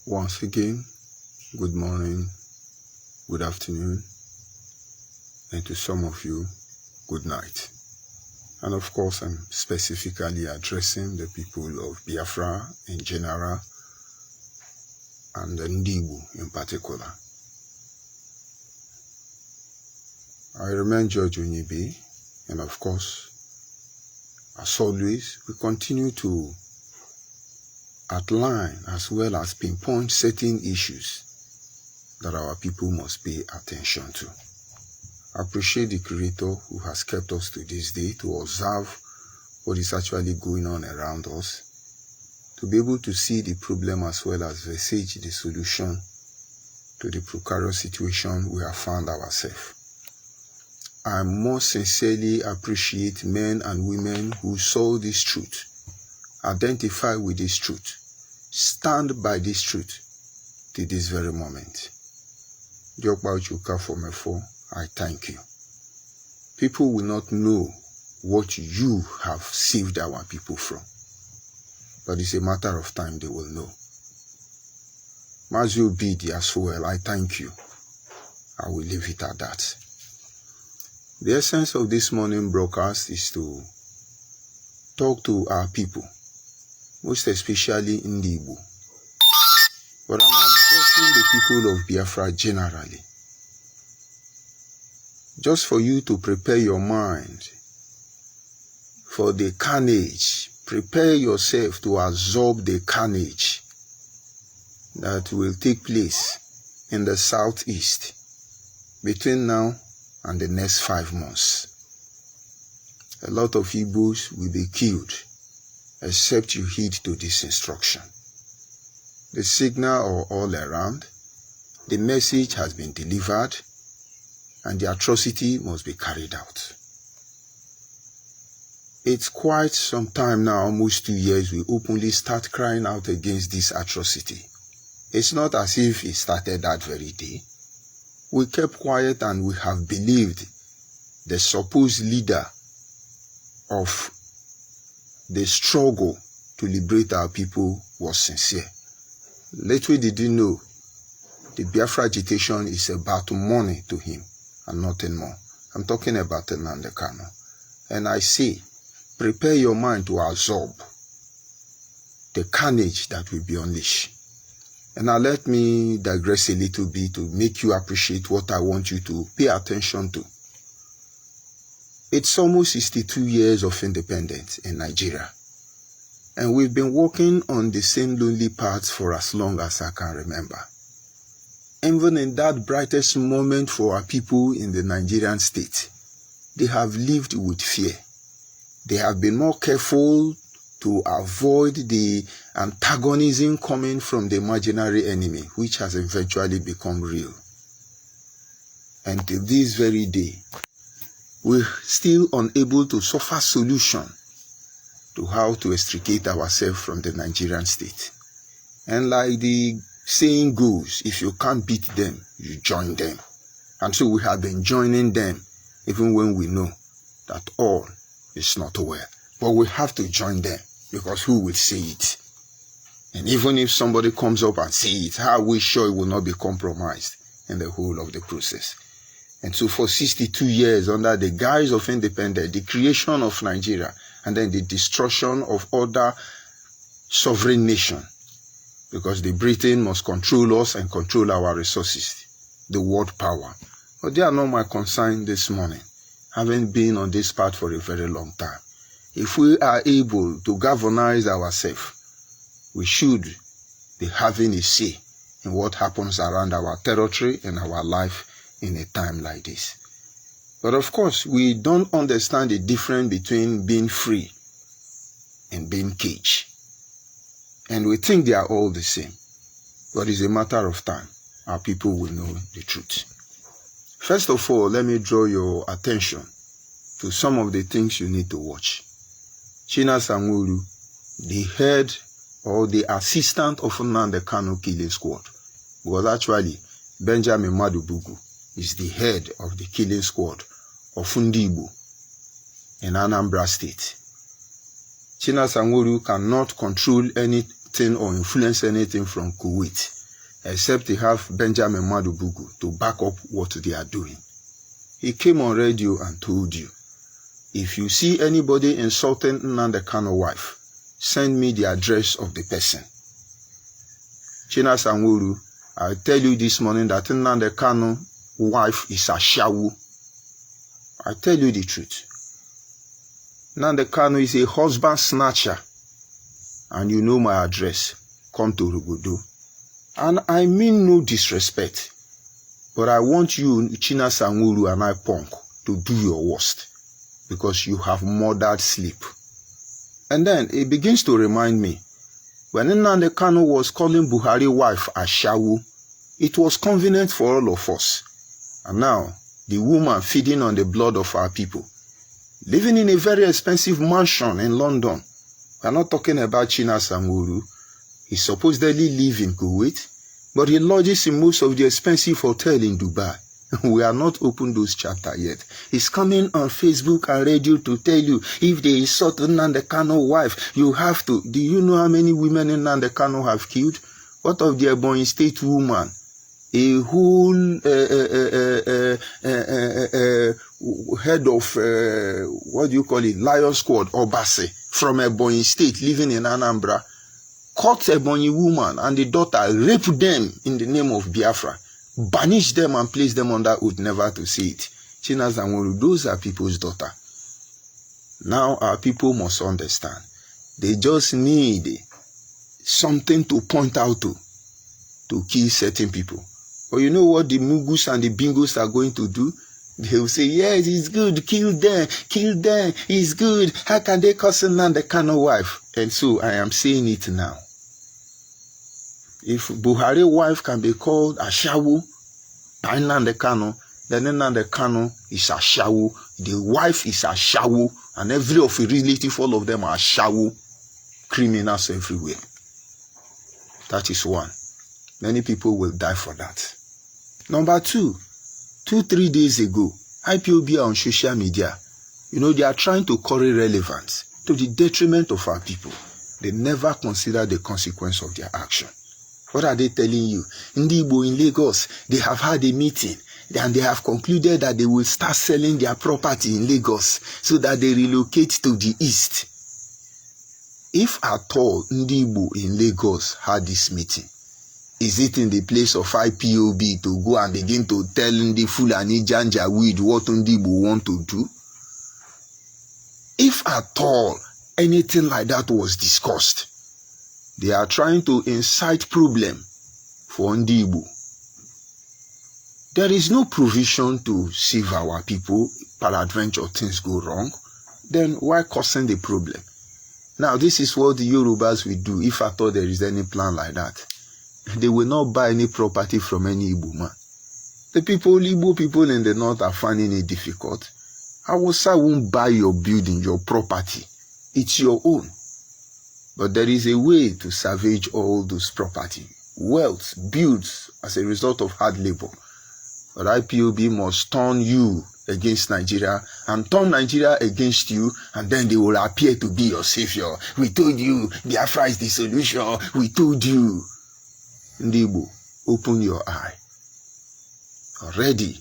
Once again, good morning, good afternoon, and to some of you, good night. And of course, I'm specifically addressing the people of Biafra in general and Ndigbo in particular. I remain Judge ONYIBE, and of course, as always, we continue to outline as well as pinpoint certain issues that our people must pay attention to. I appreciate the Creator who has kept us to this day to observe what is actually going on around us, to be able to see the problem as well as envisage the solution to the precarious situation we have found ourselves. I most sincerely appreciate men and women who saw this truth, identify with this truth, stand by this truth to this very moment. I thank you. People will not know what you have saved our people from, but it's a matter of time they will know. Mazio Bidi as well, I thank you. I will leave it at that. The essence of this morning broadcast is to talk to our people, most especially Ndigbo. But I'm addressing the people of Biafra generally. Just for you to prepare your mind for the carnage, prepare yourself to absorb the carnage that will take place in the southeast between now and the next 5 months. A lot of Igbos will be killed except you heed to this instruction. The signal are all around, the message has been delivered, and the atrocity must be carried out. It's quite some time now, almost 2 years, we openly start crying out against this atrocity. It's not as if it started that very day. We kept quiet and we have believed the supposed leader of the struggle to liberate our people was sincere. Little did you know, the Biafra agitation is about money to him and nothing more. I'm talking about Nnamdi Kanu. And I say, prepare your mind to absorb the carnage that will be unleashed. And now let me digress a little bit to make you appreciate what I want you to pay attention to. It's almost 62 years of independence in Nigeria. And we've been walking on the same lonely paths for as long as I can remember. Even in that brightest moment for our people in the Nigerian state, they have lived with fear. They have been more careful to avoid the antagonism coming from the imaginary enemy, which has eventually become real. And till this very day, we're still unable to suffer solution to how to extricate ourselves from the Nigerian state. And like the saying goes, if you can't beat them, you join them. And so we have been joining them, even when we know that all is not well. But we have to join them, because who will say it? And even if somebody comes up and say it, how are we sure it will not be compromised in the whole of the process? And so for 62 years, under the guise of independence, the creation of Nigeria, and then the destruction of other sovereign nations, because the Britain must control us and control our resources, the world power. But they are not my concern this morning, having been on this path for a very long time. If we are able to galvanize ourselves, we should be having a say in what happens around our territory and our life in a time like this. But of course, we don't understand the difference between being free and being caged. And we think they are all the same. But it's a matter of time. Our people will know the truth. First of all, let me draw your attention to some of the things you need to watch. China Sangulu, the head or the assistant of Nnamdi Kanu killing squad, was actually Benjamin Madubugu is the head of the killing squad of Ndigbo in Anambra State. China Sangulu cannot control anything or influence anything from Kuwait. except they have Benjamin Madubugu to back up what they are doing. He came on radio and told you, if you see anybody insulting Nnamdi Kanu wife, send me the address of the person. China Sanworu, I tell you this morning that Nnamdi Kanu wife is a shawu. I tell you the truth. Nnamdi Kanu is a husband snatcher. And you know my address. Come to Rugudu. And I mean no disrespect. But I want you, China Sanworu and I Punk, to do your worst. Because you have murdered sleep. And then it begins to remind me, when Nnamdi Kanu was calling Buhari's wife Ashawu, it was convenient for all of us. And now, the woman feeding on the blood of our people, living in a very expensive mansion in London. We are not talking about China Sanworu. He supposedly lives in Kuwait, but he lodges in most of the expensive hotels in Dubai. We are not open those chapters yet. He's coming on Facebook and radio to tell you, if they insult Nnamdi Kanu wife, you have to. Do you know how many women Nnamdi Kanu have killed? What of the Ebonyi State woman? A whole head of, what do you call it, Lion Squad, Obase, from Ebonyi State, living in Anambra, caught Ebonyi woman and the daughter, raped them in the name of Biafra. Banish them and place them under oath never to see it. China Sanworu, those are people's daughter. Now our people must understand. They just need something to point out to kill certain people. But you know what the Mugus and the Bingos are going to do? They will say, yes, it's good, kill them, it's good. How can they curse Nnamdi Kanu wife? And so I am saying it now. If Buhari's wife can be called Ashawu by Nnamdi Kanu, then Nnamdi Kanu is Ashawu, the wife is Ashawu, and every of the relative, all of them are Ashawu, criminals everywhere. That is one. Many people will die for that. Number two, 2-3 days ago, IPOB on social media, you know, they are trying to curry relevance to the detriment of our people. They never consider the consequence of their action. What are they telling you? Ndigbo in Lagos, they have had a meeting and they have concluded that they will start selling their property in Lagos so that they relocate to the east. If at all Ndigbo in Lagos had this meeting, is it in the place of IPOB to go and begin to tell the Fulani Janjaweed what Ndigbo want to do? If at all anything like that was discussed, they are trying to incite problem for Ndigbo. There is no provision to save our people, peradventure things go wrong. Then why causing the problem? Now this is what the Yorubas will do if at all there is any plan like that. They will not buy any property from any Igbo man. The Igbo people in the north are finding it difficult. Hausa won't buy your building, your property. It's your own. But there is a way to salvage all those property. Wealth builds as a result of hard labor. But IPOB must turn you against Nigeria and turn Nigeria against you, and then they will appear to be your savior. We told you, Biafra is the solution. We told you. Ndigbo, open your eye. Already,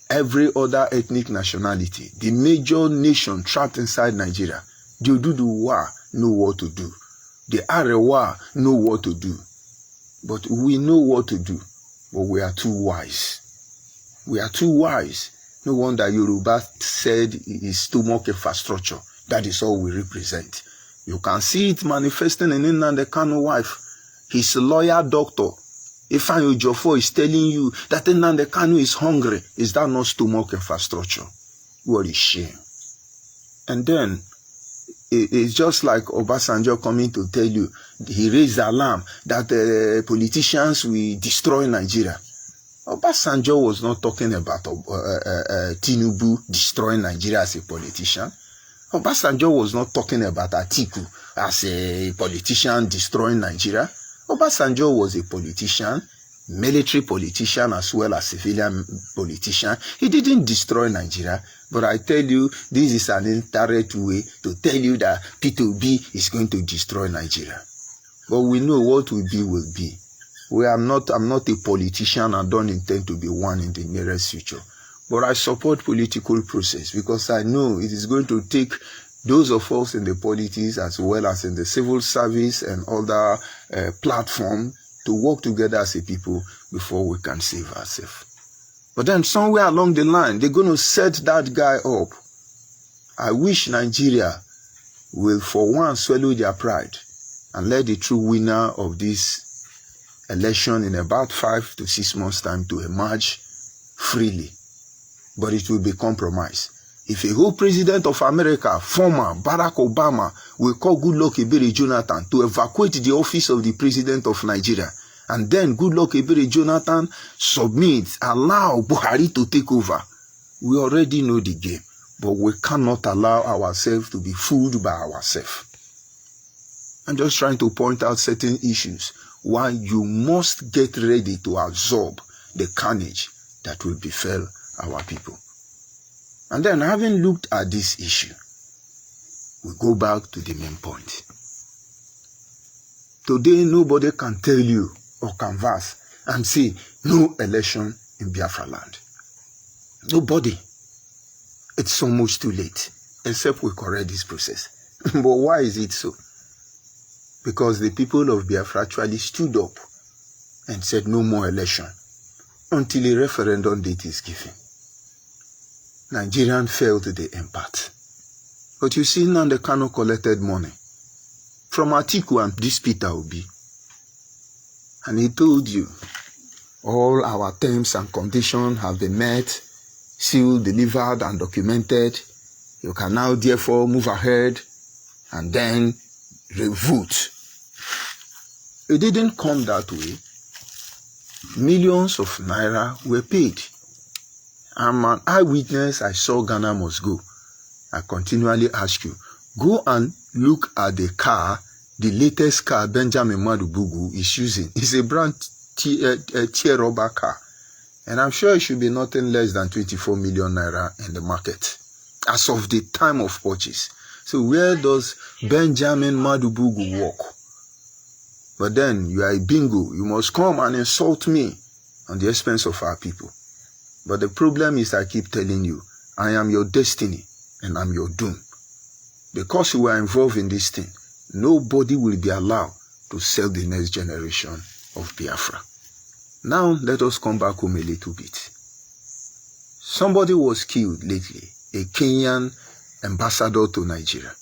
every other ethnic nationality, the major nation trapped inside Nigeria, the Oduduwa know what to do. The Arewa know what to do. But we know what to do, but we are too wise. We are too wise. No wonder Yoruba said his stomach infrastructure. That is all we represent. You can see it manifesting in Nnamdi Kanu wife. His lawyer doctor, Ifeanyi Ejiofor, is telling you that Nnamdi Kanu is hungry. Is that not stomach infrastructure? What a shame. And then, it's just like Obasanjo coming to tell you, he raised the alarm that politicians will destroy Nigeria. Obasanjo was not talking about Tinubu destroying Nigeria as a politician. Obasanjo was not talking about Atiku as a politician destroying Nigeria. Obasanjo was a politician, military politician as well as civilian politician. He didn't destroy Nigeria, but I tell you, this is an indirect way to tell you that P2B is going to destroy Nigeria. But we know what will be will be. I'm not a politician. I don't intend to be one in the nearest future. But I support political process because I know it is going to take those of us in the politics as well as in the civil service and other platform to work together as a people before we can save ourselves. But then somewhere along the line, they're going to set that guy up. I wish Nigeria will for once swallow their pride and let the true winner of this election in about 5 to 6 months' time to emerge freely. But it will be compromised. If a whole president of America, former Barack Obama, will call Goodluck Ebele Jonathan to evacuate the office of the president of Nigeria, and then Goodluck Ebele Jonathan submits, allow Buhari to take over, we already know the game. But we cannot allow ourselves to be fooled by ourselves. I'm just trying to point out certain issues why you must get ready to absorb the carnage that will befall our people. And then, having looked at this issue, we go back to the main point. Today, nobody can tell you or canvass and say no election in Biafra land. Nobody. It's almost too late, except we correct this process. But why is it so? Because the people of Biafra actually stood up and said no more election until a referendum date is given. Nigerians fell to the impact. But you see now the Kanu collected money from Atiku and this Peter Obi. And he told you, all our terms and conditions have been met, sealed, delivered, and documented. You can now therefore move ahead and then revote. It didn't come that way. Millions of naira were paid. I'm an eyewitness. I saw Ghana must go. I continually ask you, go and look at the car, the latest car Benjamin Madubugu is using. It's a brand tier rubber car. And I'm sure it should be nothing less than 24 million naira in the market as of the time of purchase. So where does Benjamin Madubugu walk? But then you are a bingo. You must come and insult me on the expense of our people. But the problem is I keep telling you, I am your destiny and I'm your doom. Because you are involved in this thing, nobody will be allowed to sell the next generation of Biafra. Now, let us come back home a little bit. Somebody was killed lately, a Kenyan ambassador to Nigeria.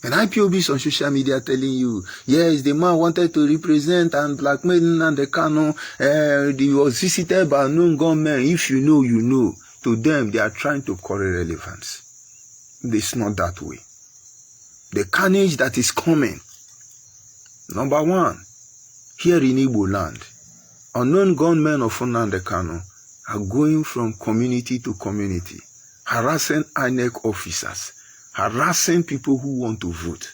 And IPOB on social media telling you, yes, the man wanted to represent and blackmail Nnamdi Kanu. He was visited by unknown gunmen. If you know, you know. To them, they are trying to correct relevance. It's not that way. The carnage that is coming. Number one, here in Igbo land, unknown gunmen of Nnamdi Kanu are going from community to community, harassing INEC officers, harassing people who want to vote.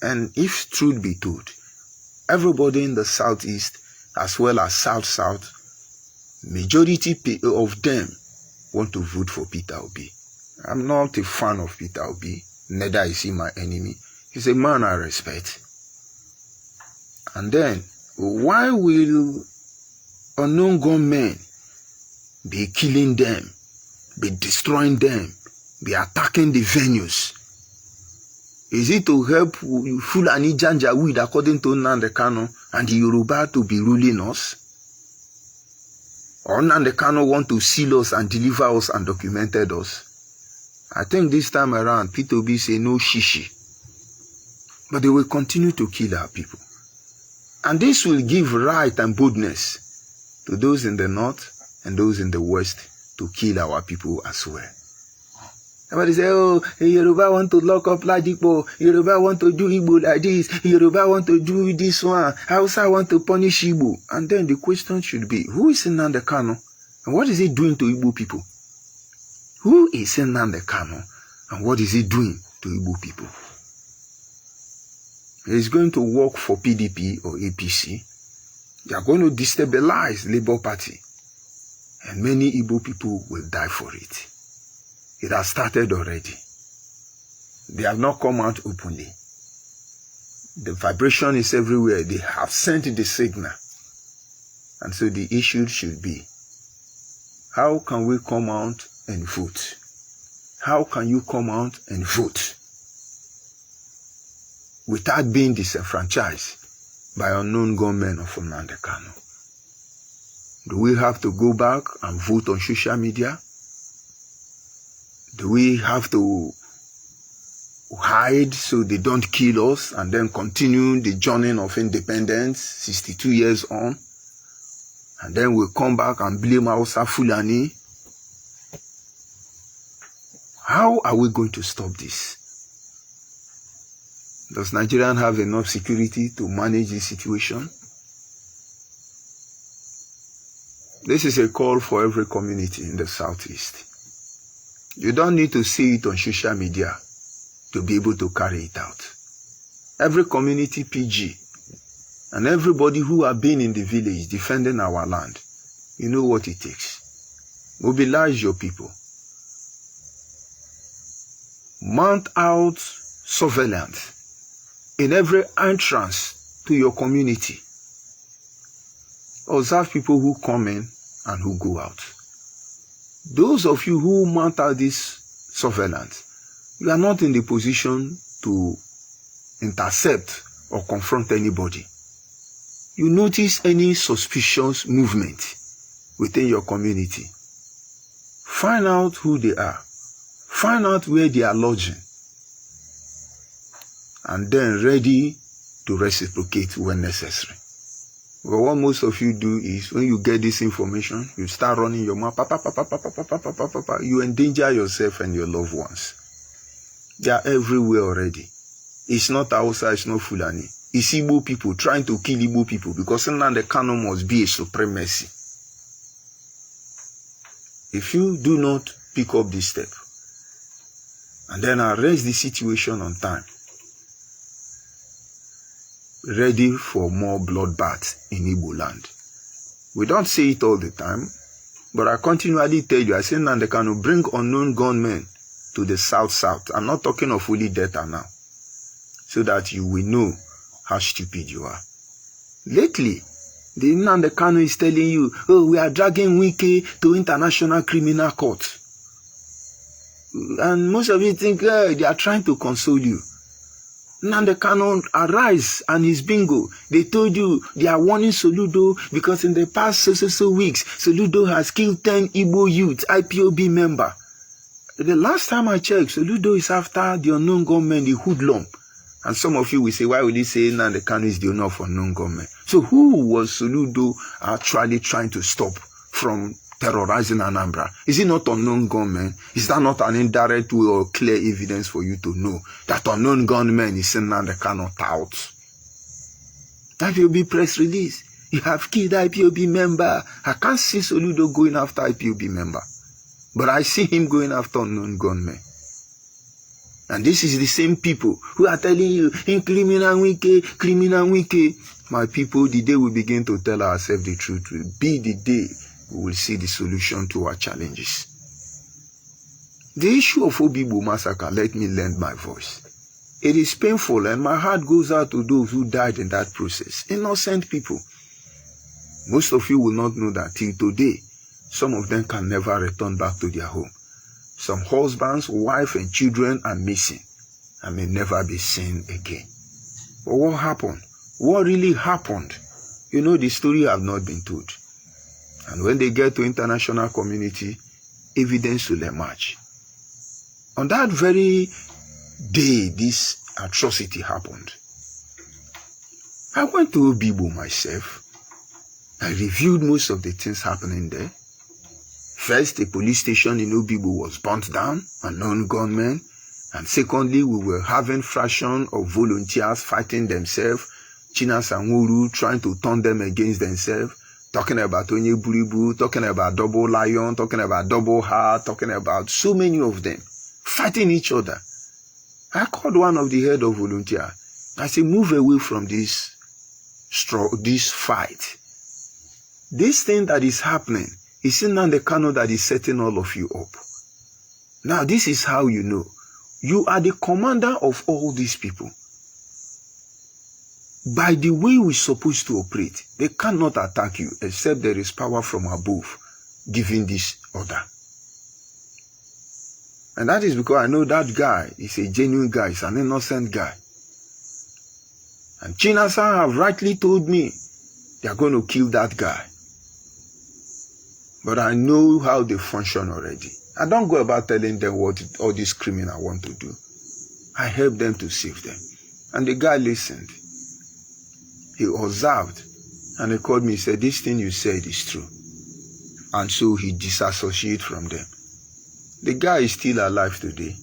And if truth be told, everybody in the southeast as well as south-south, majority of them want to vote for Peter Obi. I'm not a fan of Peter Obi, neither is he my enemy. He's a man I respect. And then, why will unknown gunmen be killing them, be destroying them, be attacking the venues? Is it to help Fulani Janjaweed according to Nnamdi Kanu and the Yoruba to be ruling us? Or Nnamdi Kanu want to seal us and deliver us and documented us? I think this time around, Peter Obi say no shishi. But they will continue to kill our people. And this will give right and boldness to those in the north and those in the west to kill our people as well. Somebody say, oh, Yoruba want to lock up Nndibo, Yoruba want to do Igbo like this, Yoruba want to do this one, Hausa want to punish Igbo. And then the question should be, who is Nnamdi Kanu? And what is he doing to Igbo people? Who is Nnamdi Kanu? And what is he doing to Igbo people? He is going to work for PDP or APC. They are going to destabilize Labour Party. And many Igbo people will die for it. It has started already. They have not come out openly. The vibration is everywhere. They have sent the signal. And so the issue should be, how can we come out and vote? How can you come out and vote without being disenfranchised by unknown gunmen of Nnamdi Kanu? Do we have to go back and vote on social media? Do we have to hide so they don't kill us and then continue the journey of independence 62 years on? And then we'll come back and blame Hausa Fulani. How are we going to stop this? Does Nigeria have enough security to manage this situation? This is a call for every community in the Southeast. You don't need to see it on social media to be able to carry it out. Every community PG and everybody who have been in the village defending our land, you know what it takes. Mobilize your people. Mount out surveillance in every entrance to your community. Observe people who come in and who go out. Those of you who mount out this surveillance, you are not in the position to intercept or confront anybody. You notice any suspicious movement within your community, find out who they are, find out where they are lodging, and then ready to reciprocate when necessary. But what most of you do is, when you get this information, you start running your mouth, you endanger yourself and your loved ones. They are everywhere already. It's not Hausa, it's not Fulani. It's Igbo people trying to kill Igbo people because Nnamdi Kanu must be a supremacy. If you do not pick up this step and then arrest the situation on time, ready for more bloodbath in Igbo land. We don't say it all the time, but I continually tell you, I say Nnamdi Kanu, bring unknown gunmen to the south. I'm not talking of fully data now, so that you will know how stupid you are. Lately, the Nnamdi Kanu is telling you, oh, we are dragging Wike to International Criminal Court. And most of you think they are trying to console you. Nnamdi Kanu, arise and his bingo. They told you they are warning Soludo because in the past so weeks, Soludo has killed 10 Igbo youth, IPOB member. The last time I checked, Soludo is after the unknown gunmen, the hoodlum. And some of you will say, why will he say Nnamdi Kanu is the owner of unknown gunmen? So who was Soludo actually trying to stop from terrorizing Anambra? Is it not unknown gunmen? Is that not an indirect way or clear evidence for you to know that unknown gunmen is Nnamdi Kanu tout? IPOB press release. You have killed IPOB member. I can't see Soludo going after IPOB member, but I see him going after unknown gunmen. And this is the same people who are telling you, in criminal wiki. My people, the day we begin to tell ourselves the truth will be the day we will see the solution to our challenges. The issue of Obibo massacre, let me lend my voice. It is painful and my heart goes out to those who died in that process. Innocent people. Most of you will not know that till today, some of them can never return back to their home. Some husbands, wives, and children are missing and may never be seen again. But what happened? What really happened? You know, the story have not been told. And when they get to international community, evidence will emerge. On that very day this atrocity happened, I went to Obibo myself. I reviewed most of the things happening there. First, the police station in Obibo was burnt down, unknown gunmen. And secondly, we were having fraction of volunteers fighting themselves, Chinas and Wuru trying to turn them against themselves, talking about ONYIBE, talking about double lion, talking about double heart, talking about so many of them, fighting each other. I called one of the head of volunteer. I said, move away from this fight. This thing that is happening, it's Nnamdi Kanu that is setting all of you up. Now, this is how you know. You are the commander of all these people. by the way we're supposed to operate, they cannot attack you except there is power from above giving this order. And that is because I know that guy is a genuine guy, he's an innocent guy. And Chinasan have rightly told me they are going to kill that guy. But I know how they function already. I don't go about telling them what all these criminals want to do. I help them to save them. And the guy listened. He observed. And he called me, he said, this thing you said is true. And so he disassociated from them. The guy is still alive today.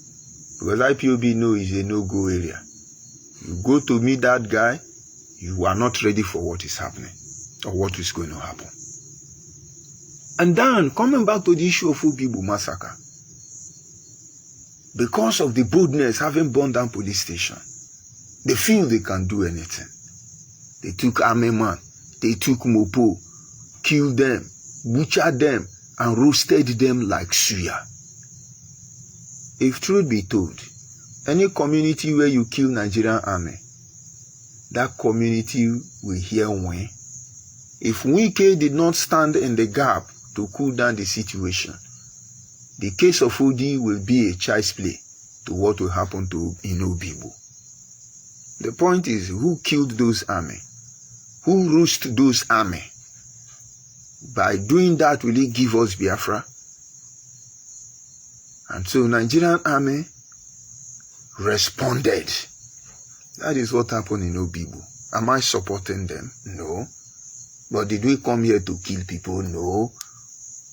Because IPOB know is a no-go area. You go to meet that guy, you are not ready for what is happening. Or what is going to happen. And then, coming back to the issue of ONYIBE massacre, because of the boldness having burned down police station, they feel they can do anything. They took army man, they took mopo, killed them, butchered them, and roasted them like suya. If truth be told, any community where you kill Nigerian army, that community will hear when. If Wike did not stand in the gap to cool down the situation, the case of Odi will be a child's play to what will happen to Ndigbo. The point is, who killed those army? Who roasted those army? By doing that, will it give us Biafra? And so Nigerian army responded. That is what happened in Ndigbo. Am I supporting them? No. But did we come here to kill people? No.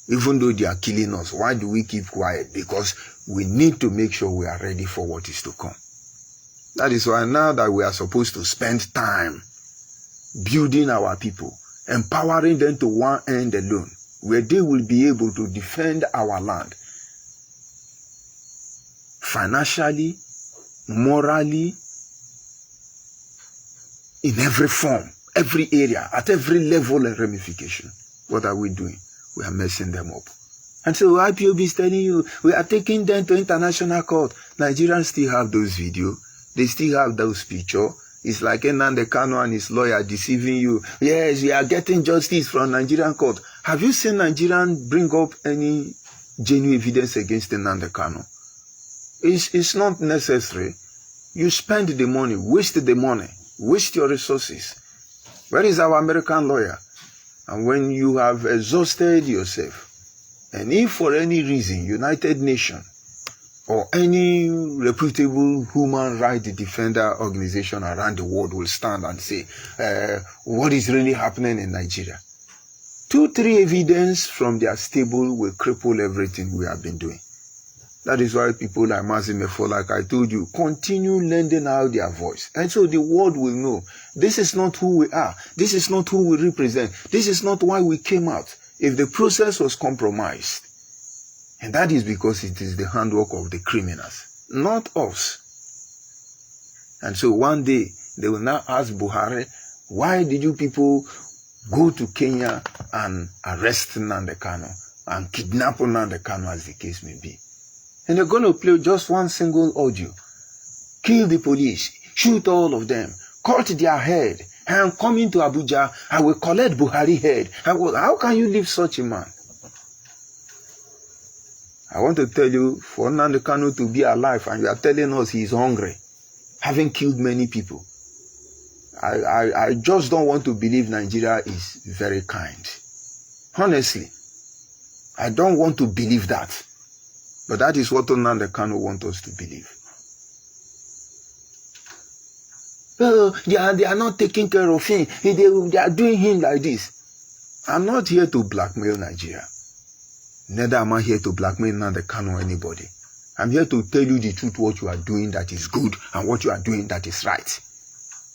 Even though they are killing us, why do we keep quiet? Because we need to make sure we are ready for what is to come. That is why now that we are supposed to spend time building our people, empowering them to one end alone, where they will be able to defend our land financially, morally, in every form, every area, at every level and ramification. What are we doing? We are messing them up. And so IPOB is telling you, we are taking them to international court. Nigerians still have those videos. They still have those pictures. It's like Nnamdi Kanu and his lawyer deceiving you. Yes, we are getting justice from Nigerian court. Have you seen Nigerian bring up any genuine evidence against Nnamdi Kanu? It's not necessary. You spend the money, waste the money, waste your resources. Where is our American lawyer? And when you have exhausted yourself, and if for any reason United Nations or any reputable human rights defender organization around the world will stand and say, what is really happening in Nigeria? 2-3 evidence from their stable will cripple everything we have been doing. That is why people like Mazimefo, like I told you, continue lending out their voice. And so the world will know, this is not who we are. This is not who we represent. This is not why we came out. If the process was compromised, and that is because it is the handwork of the criminals, not us. And so one day, they will now ask Buhari, why did you people go to Kenya and arrest Nnamdi Kanu and kidnap Nnamdi Kanu, as the case may be? And they're going to play just one single audio. Kill the police, shoot all of them, cut their head, and come into Abuja, I will collect Buhari head. How can you leave such a man? I want to tell you, for Nnamdi Kanu to be alive, and you are telling us he is hungry, having killed many people. I just don't want to believe Nigeria is very kind. Honestly, I don't want to believe that. But that is what Nnamdi Kanu wants us to believe. They are not taking care of him. They are doing him like this. I'm not here to blackmail Nigeria. Neither am I here to blackmail Nnamdi Kanu or anybody. I'm here to tell you the truth, what you are doing that is good and what you are doing that is right.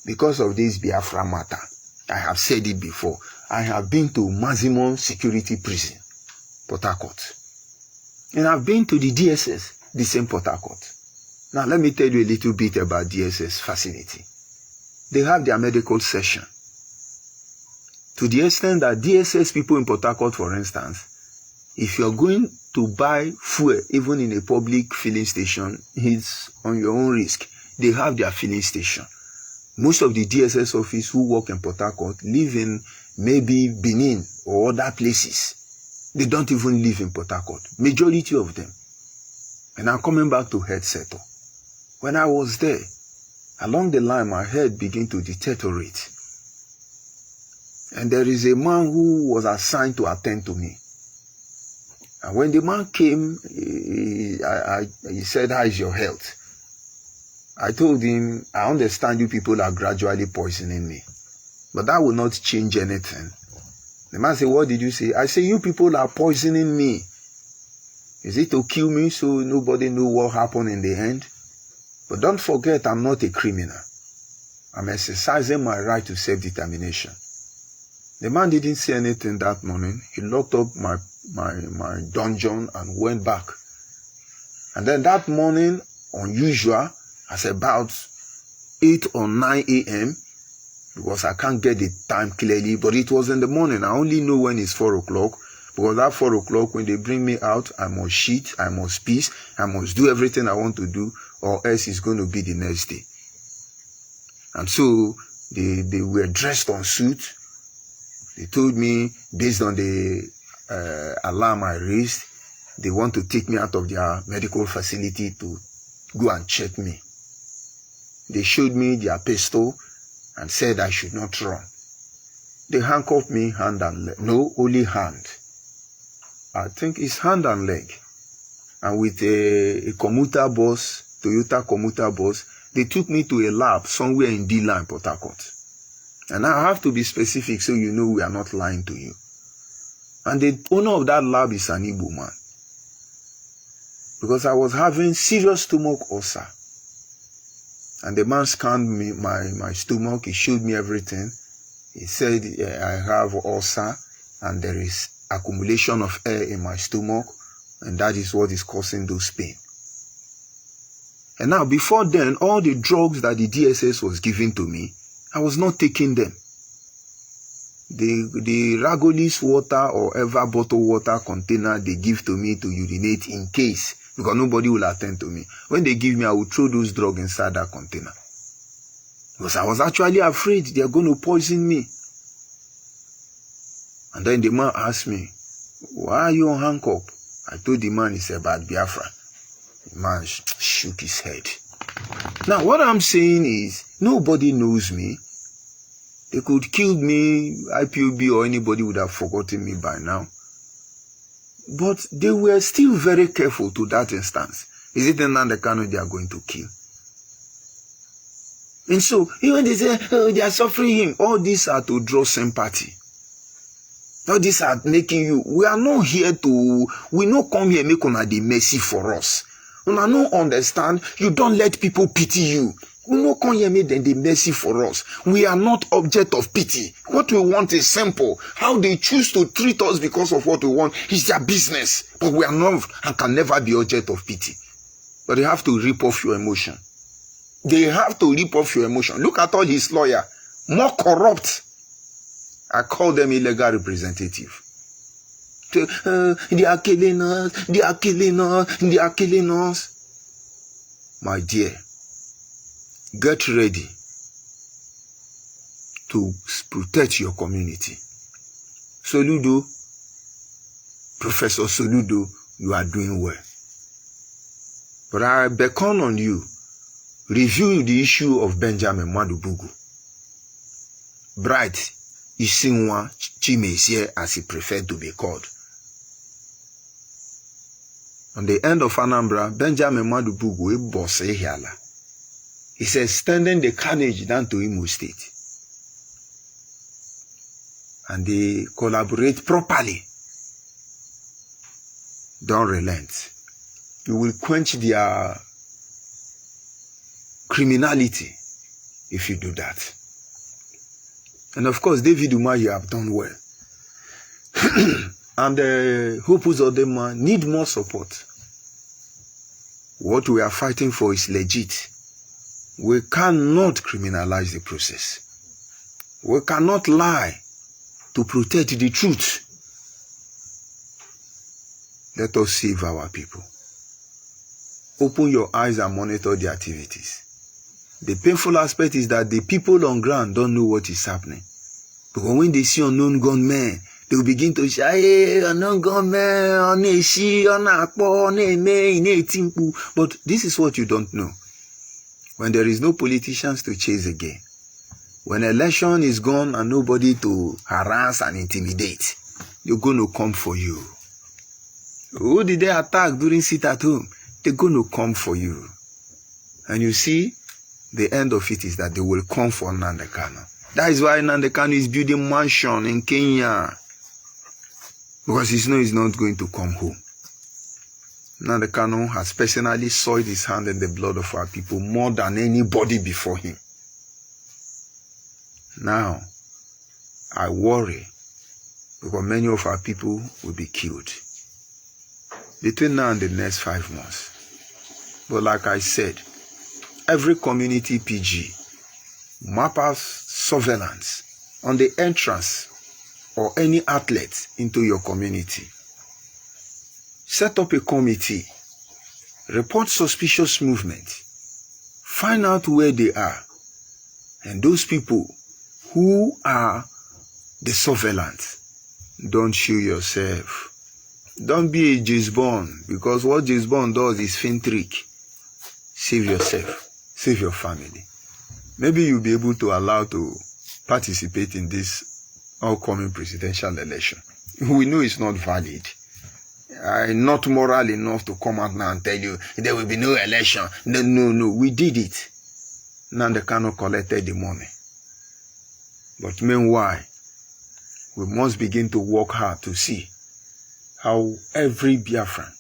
Because of this Biafra matter, I have said it before. I have been to maximum security prison, Port Harcourt. And I've been to the DSS, the same Port Harcourt. Now let me tell you a little bit about DSS facility. They have their medical session. To the extent that DSS people in Port Harcourt, for instance, if you're going to buy fuel, even in a public filling station, it's on your own risk. They have their filling station. Most of the DSS officers who work in Port Harcourt live in maybe Benin or other places. They don't even live in Port Harcourt. Majority of them. And I'm coming back to head settle. When I was there, along the line, my head began to deteriorate. And there is a man who was assigned to attend to me. And when the man came, he said, "How is your health?" I told him, "I understand you people are gradually poisoning me, but that will not change anything." The man said, "What did you say?" I said, "You people are poisoning me. Is it to kill me so nobody know what happened in the end? But don't forget, I'm not a criminal. I'm exercising my right to self-determination." The man didn't say anything that morning. He locked up my dungeon and went back. And then that morning, unusual, at about 8 or 9 a.m., because I can't get the time clearly, but it was in the morning. I only know when it's 4 o'clock, because at 4 o'clock, when they bring me out, I must shit, I must piss, I must do everything I want to do, or else it's going to be the next day. And so they were dressed on suit. They told me, based on the alarm I raised, they want to take me out of their medical facility to go and check me. They showed me their pistol and said I should not run. They handcuffed me hand and leg. No, only hand. I think it's hand and leg. And with a commuter bus, Toyota commuter bus, they took me to a lab somewhere in D-Line, Port Harcourt. And I have to be specific so you know we are not lying to you. And the owner of that lab is an Igbo man. Because I was having serious stomach ulcer. And the man scanned me, my stomach. He showed me everything. He said, I have ulcer and there is accumulation of air in my stomach. And that is what is causing those pain. And now, before then, all the drugs that the DSS was giving to me, I was not taking them. The Ragolis water or ever bottled water container they give to me to urinate in case, because nobody will attend to me. When they give me, I will throw those drugs inside that container. Because I was actually afraid they are going to poison me. And then the man asked me, "Why are you on handcuff?" I told the man it's about Biafra. The man shook his head. Now, what I'm saying is, nobody knows me. They could kill me, IPOB or anybody would have forgotten me by now. But they were still very careful to that instance. Is it Nnamdi Kanu they are going to kill? And so, even they say, "Oh, they are suffering him," all these are to draw sympathy. All these are making you, we are not here to, we not come here make una the mercy for us. Una no understand, you don't let people pity you. We no come here make them the mercy for us. We are not object of pity. What we want is simple. How they choose to treat us because of what we want is their business. But we are not and can never be object of pity. But they have to rip off your emotion. They have to rip off your emotion. Look at all his lawyer. More corrupt. I call them illegal representative. They are killing us. They are killing us. They are killing us. My dear, get ready to protect your community. Soludo, Professor Soludo, you are doing well. But I beckon on you, review the issue of Benjamin Madubugu. Bright Isinwa Chimezie, as he preferred to be called. On the end of Anambra, Benjamin Madubugu, boss Ehiala. He's extending the carnage down to Imo State. And they collaborate properly. Don't relent. You will quench their criminality if you do that. And of course, David Umahi have done well. And the Hopus of them need more support. What we are fighting for is legit. We cannot criminalize the process. We cannot lie to protect the truth. Let us save our people. Open your eyes and monitor the activities. The painful aspect is that the people on ground don't know what is happening. Because when they see unknown gunmen, they will begin to say, hey, unknown gunmen, but this is what you don't know. When there is no politicians to chase again, when election is gone and nobody to harass and intimidate, they're going to come for you. Who did they attack during sit at home? They're going to come for you. And you see, the end of it is that they will come for Nnamdi Kanu. That is why Nnamdi Kanu is building mansion in Kenya. Because he knows he's not going to come home. Nnamdi Kanu has personally soiled his hand in the blood of our people more than anybody before him. Now, I worry because many of our people will be killed between now and the next 5 months. But like I said, every community PG map out surveillance on the entrance or any outlet into your community. Set up a committee, report suspicious movement, find out where they are, and those people who are the surveillance, don't show yourself. Don't be a James Bond, because what James Bond does is fin trick. Save yourself, save your family. Maybe you'll be able to allow to participate in this upcoming presidential election. We know it's not valid. I'm not moral enough to come out now and tell you there will be no election. No, we did it. Nnamdi Kanu collected the money. But meanwhile, we must begin to work hard to see how every Biafran,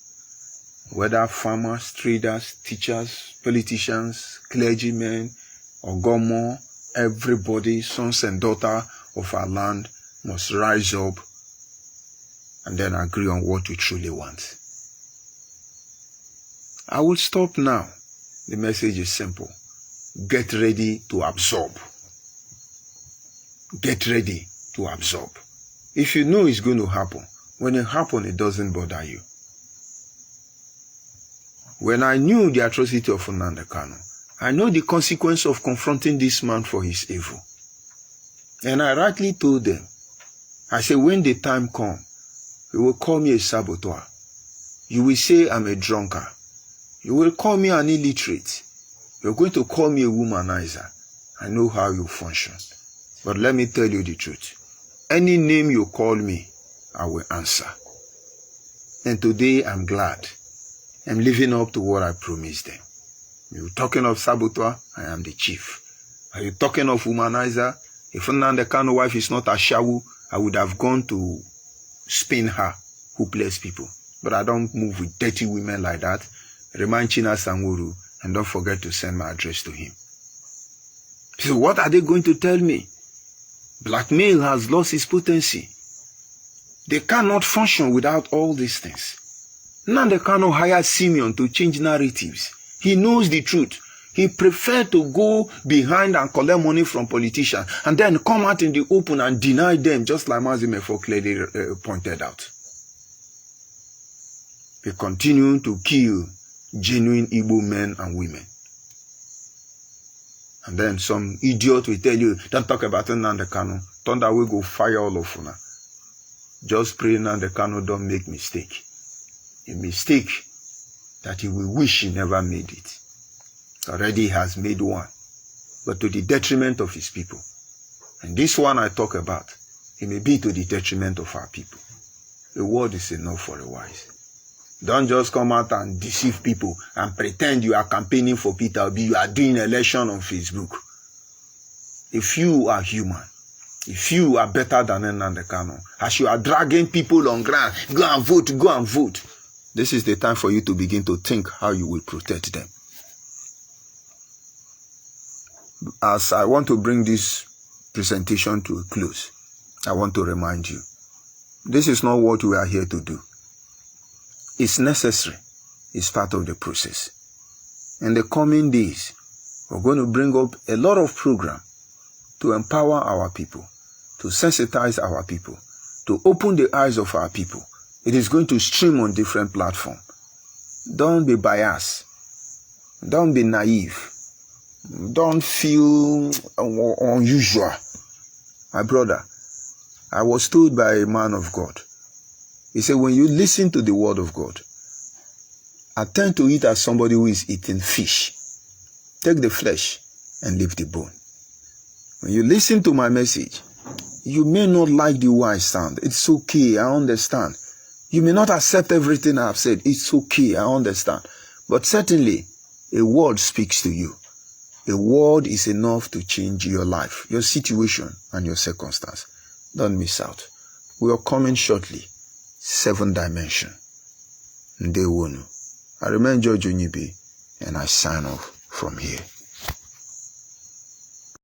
whether farmers, traders, teachers, politicians, clergymen, or government, everybody, sons and daughters of our land must rise up and then agree on what we truly want. I will stop now. The message is simple. Get ready to absorb. Get ready to absorb. If you know it's going to happen, when it happens, it doesn't bother you. When I knew the atrocity of Nnamdi Kanu, I know the consequence of confronting this man for his evil. And I rightly told them, I said, when the time comes, you will call me a saboteur. You will say I'm a drunkard. You will call me an illiterate. You're going to call me a womanizer. I know how you function. But let me tell you the truth. Any name you call me, I will answer. And today I'm glad. I'm living up to what I promised them. You're talking of saboteur, I am the chief. Are you talking of womanizer? If Nnamdi Kanu wife is not a shawu, I would have gone to spin her, hopeless people. But I don't move with dirty women like that. Remind China Sanguru and don't forget to send my address to him. So what are they going to tell me? Blackmail has lost its potency. They cannot function without all these things. Nnamdi Kanu hired Simeon to change narratives. He knows the truth. He preferred to go behind and collect money from politicians and then come out in the open and deny them, just like Mazimefo clearly pointed out. They continue to kill genuine Igbo men and women. And then some idiot will tell you, don't talk about Nnamdi Kanu. Thunder will go fire all of you. Just pray Nnamdi Kanu don't make mistake. A mistake that he will wish he never made it. Already has made one, but to the detriment of his people. And this one I talk about, it may be to the detriment of our people. A word is enough for a wise. Don't just come out and deceive people and pretend you are campaigning for Peter Obi. You are doing election on Facebook. If you are human, if you are better than Nnamdi Kanu, as you are dragging people on ground, go and vote, go and vote. This is the time for you to begin to think how you will protect them. As I want to bring this presentation to a close, I want to remind you, this is not what we are here to do. It's necessary. It's part of the process. In the coming days, we're going to bring up a lot of programs to empower our people, to sensitize our people, to open the eyes of our people. It is going to stream on different platforms. Don't be biased. Don't be naive. Don't feel unusual. My brother, I was told by a man of God. He said, when you listen to the word of God, attend to it as somebody who is eating fish. Take the flesh and leave the bone. When you listen to my message, you may not like the way I sound. It's okay, I understand. You may not accept everything I have said. It's okay, I understand. But certainly, a word speaks to you. A word is enough to change your life, your situation, and your circumstance. Don't miss out. We are coming shortly. 7 dimension. Ndigbo. I remain George ONYIBE, and I sign off from here.